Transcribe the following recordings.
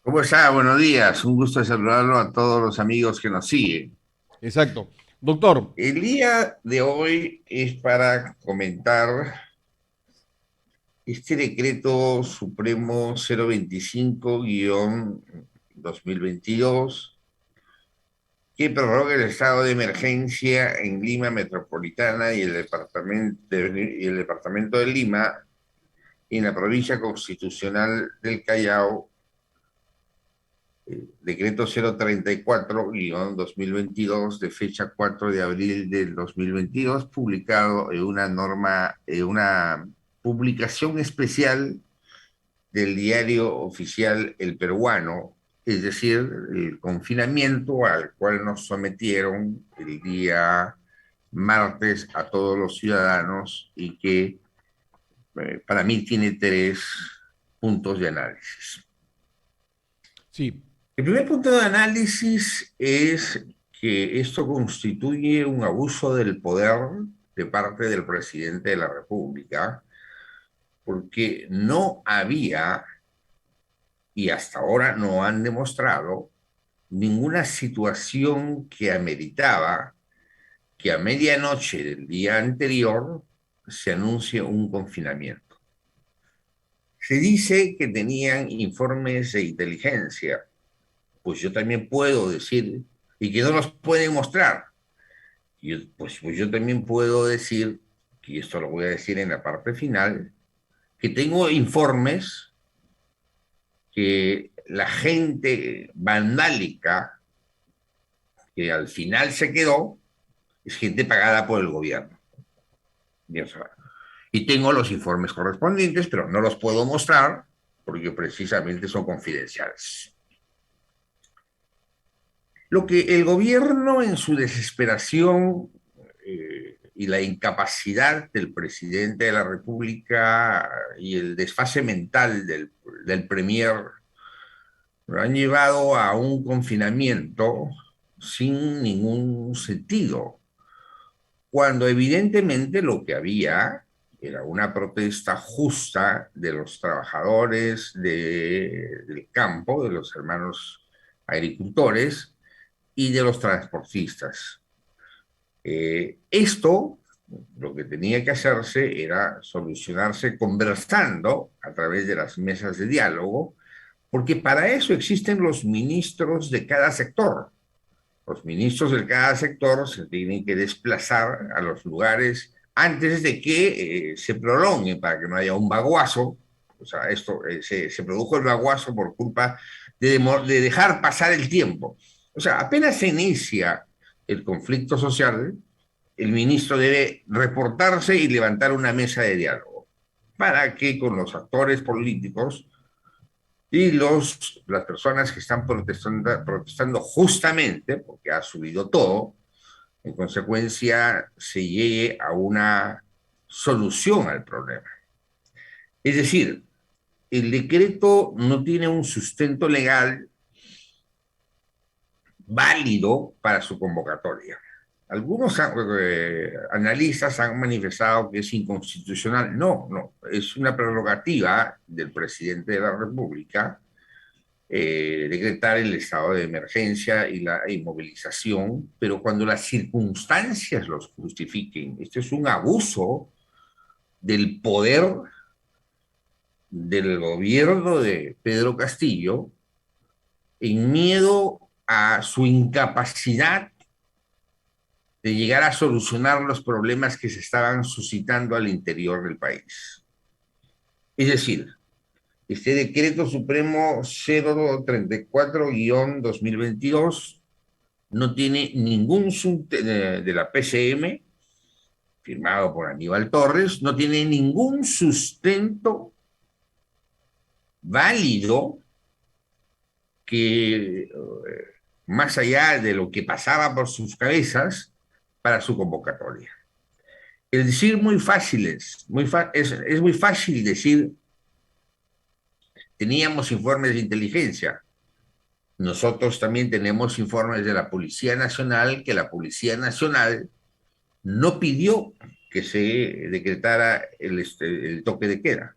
¿Cómo está? Buenos días. Un gusto saludarlo a todos los amigos que nos siguen. Exacto. Doctor, El día de hoy es para comentar este decreto supremo 025-2022 que prorroga el estado de emergencia en Lima Metropolitana y el departamento de Lima y en la provincia constitucional del Callao. Decreto 034-2022 de fecha 4 de abril del 2022, publicado en una publicación especial del diario oficial El Peruano, es decir, el confinamiento al cual nos sometieron el día martes a todos los ciudadanos y que para mí tiene tres puntos de análisis. sí, El primer punto de análisis es que esto constituye un abuso del poder de parte del presidente de la República, porque no había, y hasta ahora no han demostrado, ninguna situación que ameritaba que a medianoche del día anterior se anuncie un confinamiento. Se dice que tenían informes de inteligencia, pues yo también puedo decir, y que no los pueden mostrar. Pues yo también puedo decir, y esto lo voy a decir en la parte final, que tengo informes que la gente vandálica que al final se quedó es gente pagada por el gobierno. Y tengo los informes correspondientes, pero no los puedo mostrar porque precisamente son confidenciales. Lo que el gobierno en su desesperación y la incapacidad del presidente de la República y el desfase mental del premier lo han llevado a un confinamiento sin ningún sentido, cuando evidentemente lo que había era una protesta justa de los trabajadores del campo, de los hermanos agricultores y de los transportistas. Esto, lo que tenía que hacerse era solucionarse conversando a través de las mesas de diálogo, porque para eso existen los ministros de cada sector. Los ministros de cada sector se tienen que desplazar a los lugares antes de que se prolongue para que no haya un vaguazo. O sea, se produjo el vaguazo por culpa de dejar pasar el tiempo. O sea, apenas se inicia el conflicto social, el ministro debe reportarse y levantar una mesa de diálogo para que con los actores políticos y las personas que están protestando justamente, porque ha subido todo, en consecuencia se llegue a una solución al problema. Es decir, el decreto no tiene un sustento legal válido para su convocatoria. Algunos analistas han manifestado que es inconstitucional. No, no, es una prerrogativa del presidente de la República decretar el estado de emergencia y la inmovilización, pero cuando las circunstancias los justifiquen. Esto es un abuso del poder del gobierno de Pedro Castillo en miedo a su incapacidad de llegar a solucionar los problemas que se estaban suscitando al interior del país. Es decir, este decreto supremo 034-2022 no tiene ningún de la PCM, firmado por Aníbal Torres, no tiene ningún sustento válido que, más allá de lo que pasaba por sus cabezas, para su convocatoria. El decir muy fácil es muy fácil decir, teníamos informes de inteligencia. Nosotros también tenemos informes de la Policía Nacional, que la Policía Nacional no pidió que se decretara el toque de queda,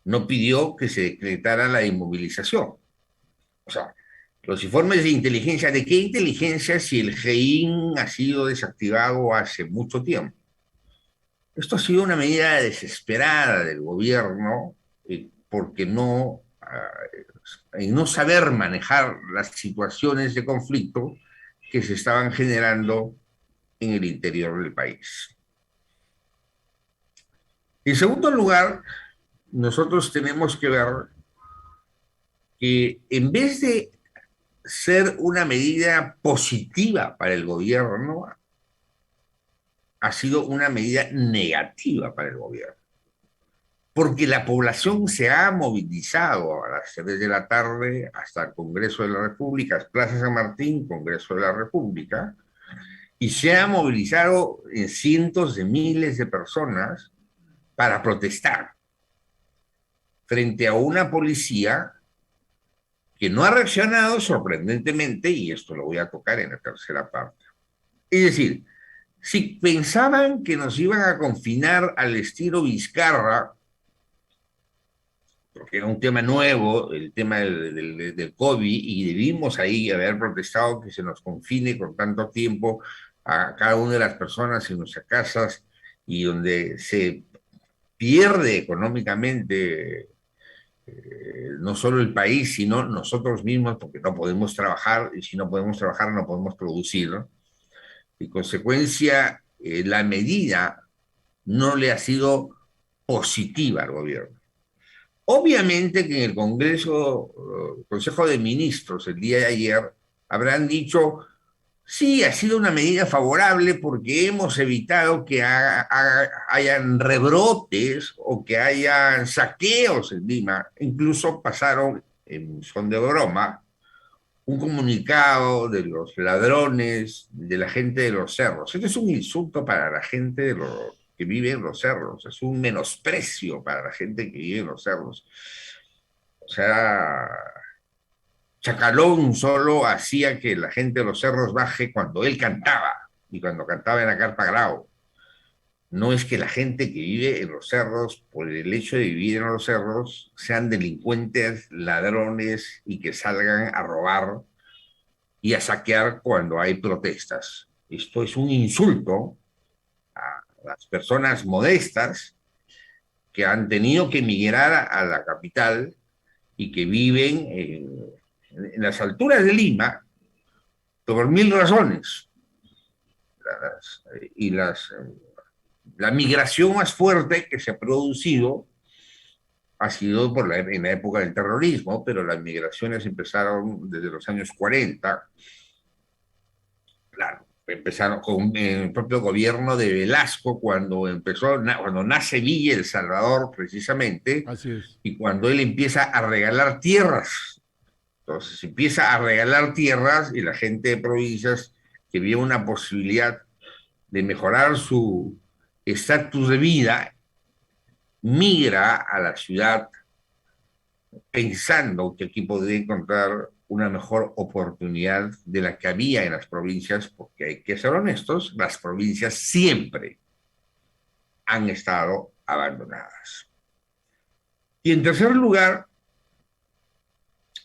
no pidió que se decretara la inmovilización. O sea, los informes de inteligencia, ¿de qué inteligencia si el GEIN ha sido desactivado hace mucho tiempo? Esto ha sido una medida desesperada del gobierno porque en no saber manejar las situaciones de conflicto que se estaban generando en el interior del país. En segundo lugar, nosotros tenemos que ver que en vez de ser una medida positiva para el gobierno, ha sido una medida negativa para el gobierno. Porque la población se ha movilizado a las 3 de la tarde hasta el Congreso de la República, Plaza San Martín, Congreso de la República, y se ha movilizado en cientos de miles de personas para protestar frente a una policía que no ha reaccionado sorprendentemente, y esto lo voy a tocar en la tercera parte. Es decir, si pensaban que nos iban a confinar al estilo Vizcarra, porque era un tema nuevo, el tema del COVID, y debimos ahí haber protestado que se nos confine con tanto tiempo a cada una de las personas en nuestras casas y donde se pierde económicamente no solo el país, sino nosotros mismos, porque no podemos trabajar, y si no podemos trabajar no podemos producir, ¿no? En consecuencia, la medida no le ha sido positiva al gobierno. Obviamente que en el Congreso, Consejo de Ministros, el día de ayer, habrán dicho, sí, ha sido una medida favorable porque hemos evitado que hayan rebrotes o que hayan saqueos en Lima. Incluso pasaron, en son de broma, un comunicado de los ladrones, de la gente de los cerros. Esto es un insulto para la gente que vive en los cerros, es un menosprecio para la gente que vive en los cerros. O sea, Chacalón solo hacía que la gente de los cerros baje cuando él cantaba y cuando cantaba en la Carpa Grau. No es que la gente que vive en los cerros, por el hecho de vivir en los cerros, sean delincuentes, ladrones y que salgan a robar y a saquear cuando hay protestas. Esto es un insulto a las personas modestas que han tenido que emigrar a la capital y que viven en las alturas de Lima por mil razones. Las, y las, la migración más fuerte que se ha producido ha sido en la época del terrorismo, pero las migraciones empezaron desde los años 40. Claro, empezaron con el propio gobierno de Velasco cuando nace Villa El Salvador precisamente, Así es. y cuando él empieza a regalar tierras. Entonces empieza a regalar tierras y la gente de provincias que vio una posibilidad de mejorar su estatus de vida, migra a la ciudad pensando que aquí podría encontrar una mejor oportunidad de la que había en las provincias, porque hay que ser honestos, las provincias siempre han estado abandonadas. Y en tercer lugar,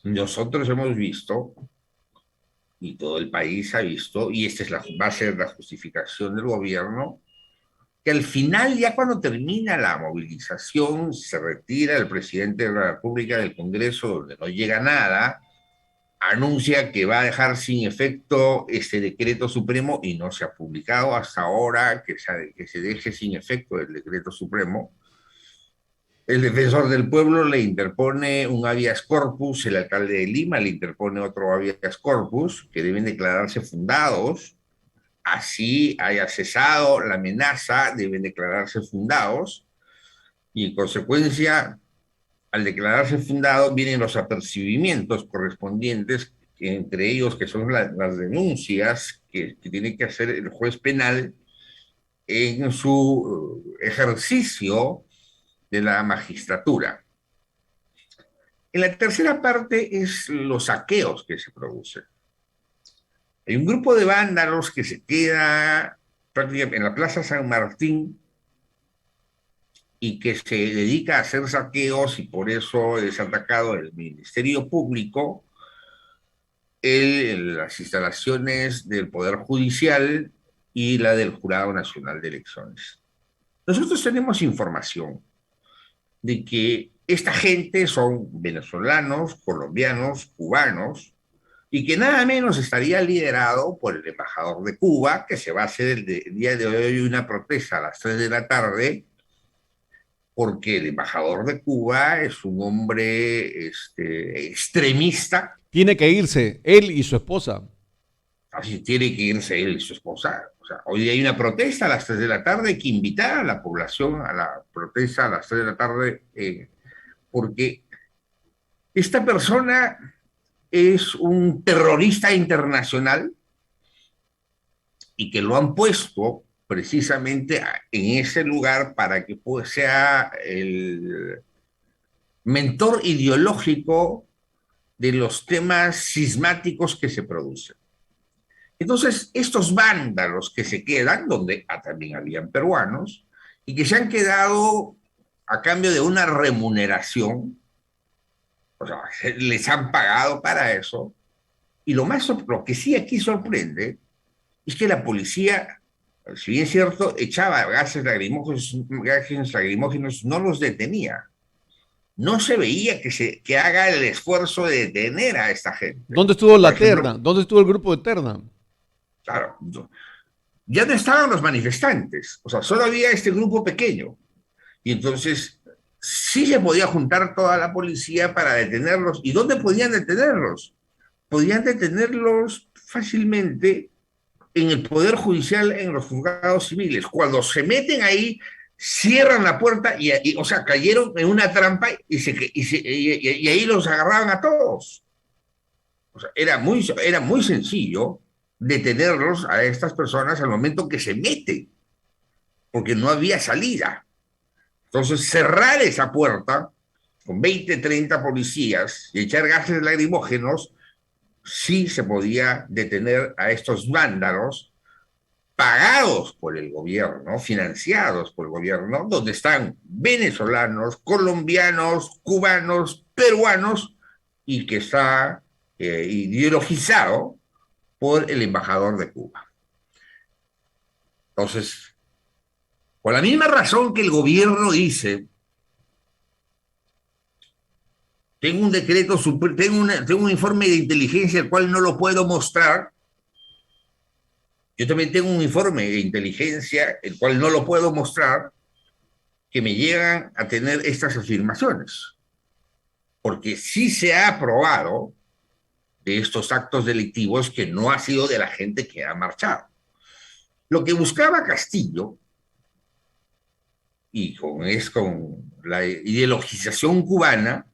nosotros hemos visto, y todo el país ha visto, y esta es va a ser la justificación del gobierno, que al final, ya cuando termina la movilización, se retira el presidente de la República del Congreso, donde no llega nada, anuncia que va a dejar sin efecto este decreto supremo y no se ha publicado hasta ahora que se deje sin efecto el decreto supremo. El defensor del pueblo le interpone un habeas corpus, el alcalde de Lima le interpone otro habeas corpus, que deben declararse fundados, así haya cesado la amenaza, deben declararse fundados, y en consecuencia, al declararse fundados, vienen los apercibimientos correspondientes, entre ellos que son las denuncias que tiene que hacer el juez penal en su ejercicio de la magistratura. En la tercera parte es los saqueos que se producen. Hay un grupo de vándalos que se queda prácticamente en la Plaza San Martín y que se dedica a hacer saqueos y por eso es atacado el Ministerio Público, las instalaciones del Poder Judicial y la del Jurado Nacional de Elecciones. Nosotros tenemos información de que esta gente son venezolanos, colombianos, cubanos, y que nada menos estaría liderado por el embajador de Cuba, que se va a hacer el día de hoy una protesta a las 3 de la tarde, porque el embajador de Cuba es un hombre extremista. Tiene que irse, él y su esposa. Así tiene que irse él y su esposa. O sea, hoy hay una protesta a las 3 de la tarde, hay que invitar a la población a la protesta a las 3 de la tarde, porque esta persona es un terrorista internacional y que lo han puesto precisamente en ese lugar para que sea el mentor ideológico de los temas sismáticos que se producen. Entonces, estos vándalos que se quedan, donde también habían peruanos, y que se han quedado a cambio de una remuneración, o sea, les han pagado para eso, y lo que sí aquí sorprende es que la policía, si bien es cierto, echaba gases lacrimógenos, no los detenía. No se veía que haga el esfuerzo de detener a esta gente. ¿Dónde estuvo Por la ejemplo, terna? ¿Dónde estuvo el grupo de terna? claro, ya no estaban los manifestantes, o sea, solo había este grupo pequeño. Y entonces sí se podía juntar toda la policía para detenerlos. ¿Y dónde podían detenerlos? Podían detenerlos fácilmente en el Poder Judicial, en los juzgados civiles. Cuando se meten ahí, cierran la puerta o sea, cayeron en una trampa y ahí los agarraban a todos. O sea, era muy sencillo detenerlos a estas personas al momento que se meten, porque no había salida. Entonces, cerrar esa puerta con 20, 30 policías y echar gases lacrimógenos, sí se podía detener a estos vándalos pagados por el gobierno, financiados por el gobierno, donde están venezolanos, colombianos, cubanos, peruanos, y que está ideologizado por el embajador de Cuba. Entonces, por la misma razón que el gobierno dice, tengo un decreto, tengo un informe de inteligencia el cual no lo puedo mostrar, yo también tengo un informe de inteligencia el cual no lo puedo mostrar, que me llegan a tener estas afirmaciones. Porque sí se ha probado de estos actos delictivos que no ha sido de la gente que ha marchado. Lo que buscaba Castillo, y con la ideologización cubana,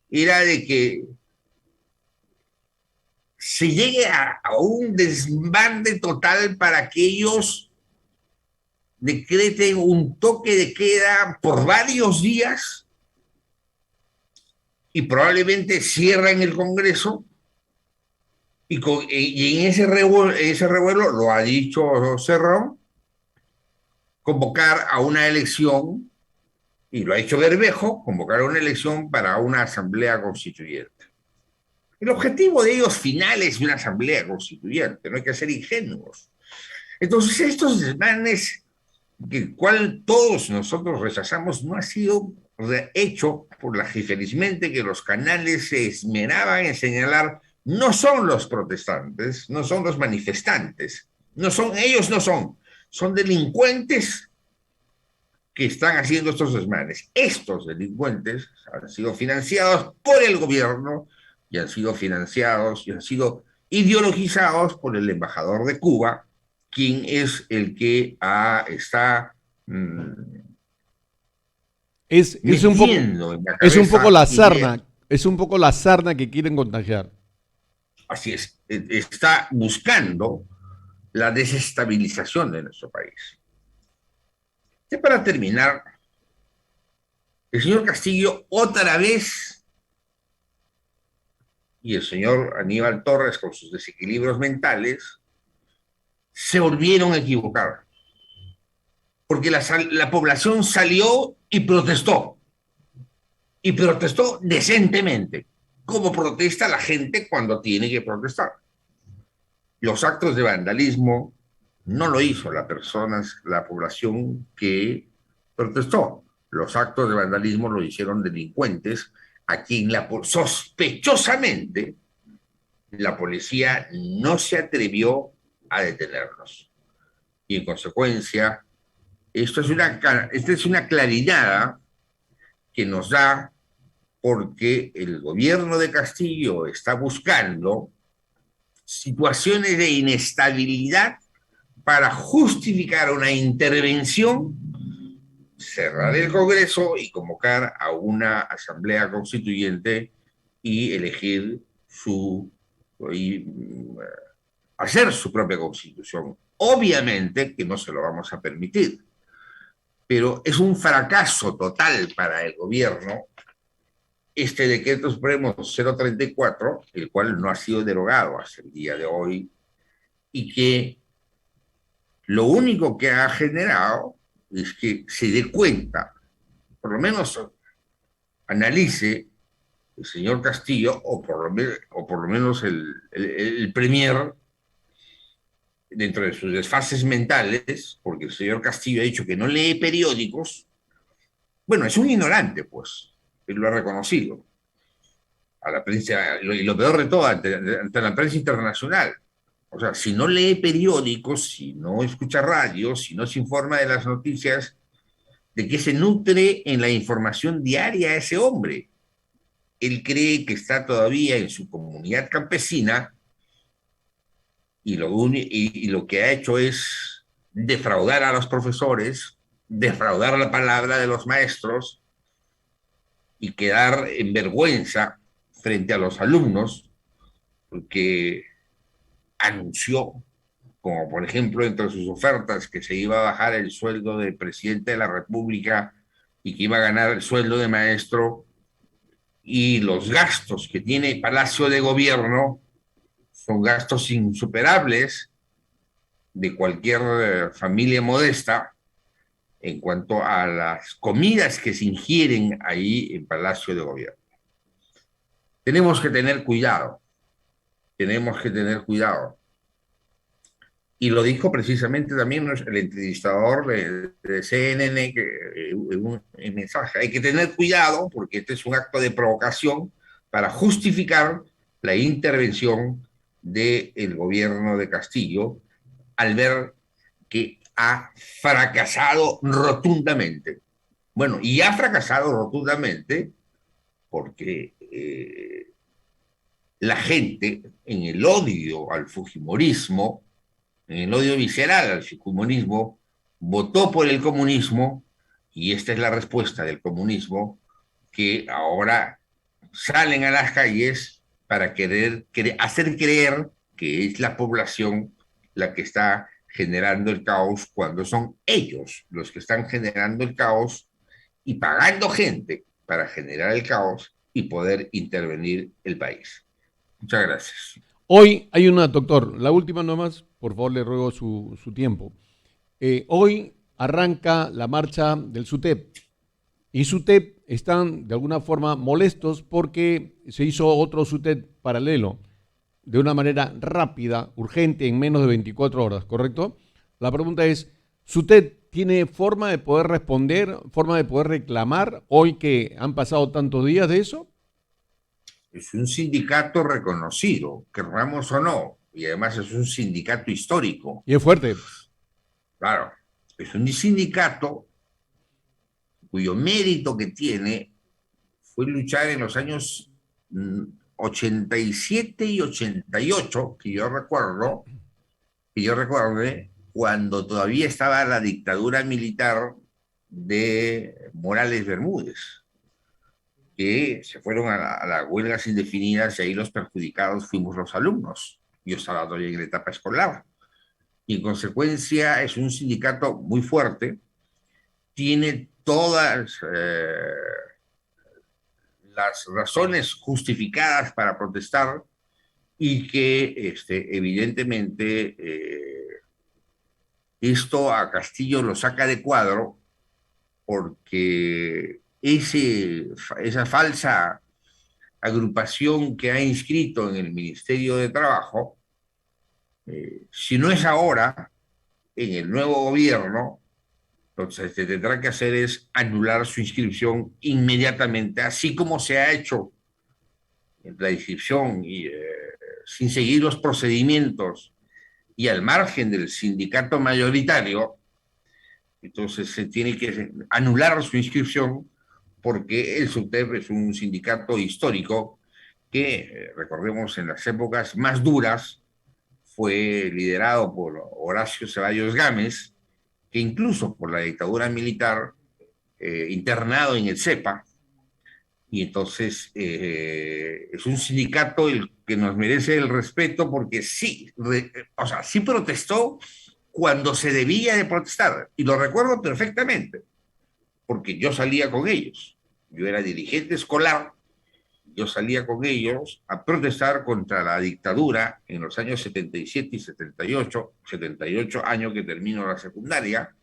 era de que se llegue a un desbande total para que ellos decreten un toque de queda por varios días y probablemente cierren el Congreso y en ese revuelo, lo ha dicho Cerrón, convocar a una elección, y lo ha hecho Bermejo, convocar a una elección para una asamblea constituyente. El objetivo de ellos final es una asamblea constituyente, no hay que ser ingenuos. Entonces, estos desmanes, que cual todos nosotros rechazamos, no ha sido hecho por la felizmente que los canales se esmeraban en señalar, no son los protestantes, no son los manifestantes, ellos no son delincuentes que están haciendo estos desmanes. Estos delincuentes han sido financiados por el gobierno y han sido financiados y han sido ideologizados por el embajador de Cuba, quien es el que está metiendo en la es un poco cabeza la ideas. sarna, es un poco la sarna que quieren contagiar. Así es, está buscando la desestabilización de nuestro país. Y para terminar, el señor Castillo otra vez y el señor Aníbal Torres con sus desequilibrios mentales se volvieron a equivocar. Porque la población salió y protestó decentemente. como protesta la gente cuando tiene que protestar. Los actos de vandalismo no lo hizo la población que protestó. Los actos de vandalismo lo hicieron delincuentes a quien sospechosamente la policía no se atrevió a detenerlos. Y en consecuencia, esta es una claridad que nos da porque el gobierno de Castillo está buscando situaciones de inestabilidad para justificar una intervención, cerrar el Congreso y convocar a una asamblea constituyente y elegir y hacer su propia constitución. Obviamente que no se lo vamos a permitir, pero es un fracaso total para el gobierno este decreto supremo 034, el cual no ha sido derogado hasta el día de hoy, y que lo único que ha generado es que se dé cuenta, por lo menos analice el señor Castillo, o por lo menos el premier, dentro de sus desfases mentales, porque el señor Castillo ha dicho que no lee periódicos. Bueno, es un ignorante, pues, él lo ha reconocido a la prensa, y lo peor de todo, ante la prensa internacional. O sea, si no lee periódicos, si no escucha radio, si no se informa de las noticias, ¿de qué se nutre en la información diaria ese hombre? Él cree que está todavía en su comunidad campesina y lo que ha hecho es defraudar a los profesores, defraudar la palabra de los maestros y quedar en vergüenza frente a los alumnos, porque anunció, como por ejemplo entre sus ofertas, que se iba a bajar el sueldo del presidente de la República y que iba a ganar el sueldo de maestro, y los gastos que tiene Palacio de Gobierno son gastos insuperables de cualquier familia modesta en cuanto a las comidas que se ingieren ahí en Palacio de Gobierno. Tenemos que tener cuidado, tenemos que tener cuidado. Y lo dijo precisamente también el entrevistador de CNN en un mensaje. Hay que tener cuidado porque este es un acto de provocación para justificar la intervención del gobierno de Castillo al ver que ha fracasado rotundamente. Bueno, y ha fracasado rotundamente porque la gente en el odio al fujimorismo, en el odio visceral al comunismo, votó por el comunismo y esta es la respuesta del comunismo, que ahora salen a las calles para hacer creer que es la población la que está generando el caos cuando son ellos los que están generando el caos y pagando gente para generar el caos y poder intervenir el país. Muchas gracias. Hoy hay una, doctor, la última nomás, por favor le ruego su tiempo. Hoy arranca la marcha del SUTEP y SUTEP están de alguna forma molestos porque se hizo otro SUTEP paralelo de una manera rápida, urgente, en menos de 24 horas, ¿correcto? La pregunta es, ¿SUTEP tiene forma de poder responder, forma de poder reclamar hoy que han pasado tantos días de eso? Es un sindicato reconocido, querramos o no, y además es un sindicato histórico. Y es fuerte. Claro, es un sindicato cuyo mérito que tiene fue luchar en los años 87 y 88, que yo recuerde, cuando todavía estaba la dictadura militar de Morales Bermúdez, que se fueron a las huelgas indefinidas y ahí los perjudicados fuimos los alumnos. Yo estaba todavía en la etapa escolar. Y en consecuencia es un sindicato muy fuerte, tiene todas las razones justificadas para protestar y que evidentemente esto a Castillo lo saca de cuadro porque esa falsa agrupación que ha inscrito en el Ministerio de Trabajo, si no es ahora, en el nuevo gobierno, lo que se tendrá que hacer es anular su inscripción inmediatamente, así como se ha hecho en la inscripción y sin seguir los procedimientos y al margen del sindicato mayoritario. Entonces se tiene que anular su inscripción porque el SUTEP es un sindicato histórico que, recordemos, en las épocas más duras fue liderado por Horacio Ceballos Gámez, que incluso por la dictadura militar, internado en el CEPA, y entonces es un sindicato el que nos merece el respeto porque sí, o sea, sí protestó cuando se debía de protestar, y lo recuerdo perfectamente, porque yo salía con ellos, yo era dirigente escolar, yo salía con ellos a protestar contra la dictadura en los años 77 y 78 años que terminó la secundaria,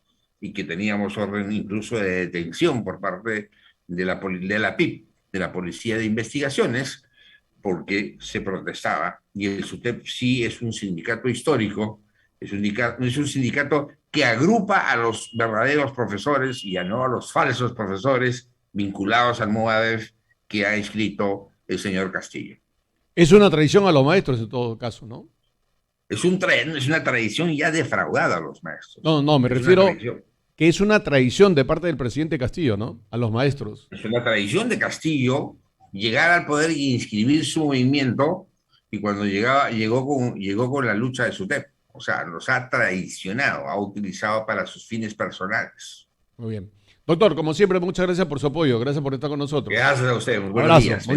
y que teníamos orden incluso de detención por parte de la PIP, de la Policía de Investigaciones, porque se protestaba. Y el SUTEP sí es un sindicato histórico, es un sindicato que agrupa a los verdaderos profesores y a no a los falsos profesores vinculados al MOADEF que ha escrito el señor Castillo. Es una traición a los maestros en todo caso, ¿no? Es una tradición ya defraudada a los maestros. No, no, me Es una refiero tradición. que es una traición de parte del presidente Castillo, ¿no? A los maestros. Es una tradición de Castillo llegar al poder y inscribir su movimiento, y cuando llegó con la lucha de SUTEP. O sea, los ha traicionado, ha utilizado para sus fines personales. Muy bien. Doctor, como siempre, muchas gracias por su apoyo. Gracias por estar con nosotros. Gracias a ustedes. Buenos Abrazo. días. Muy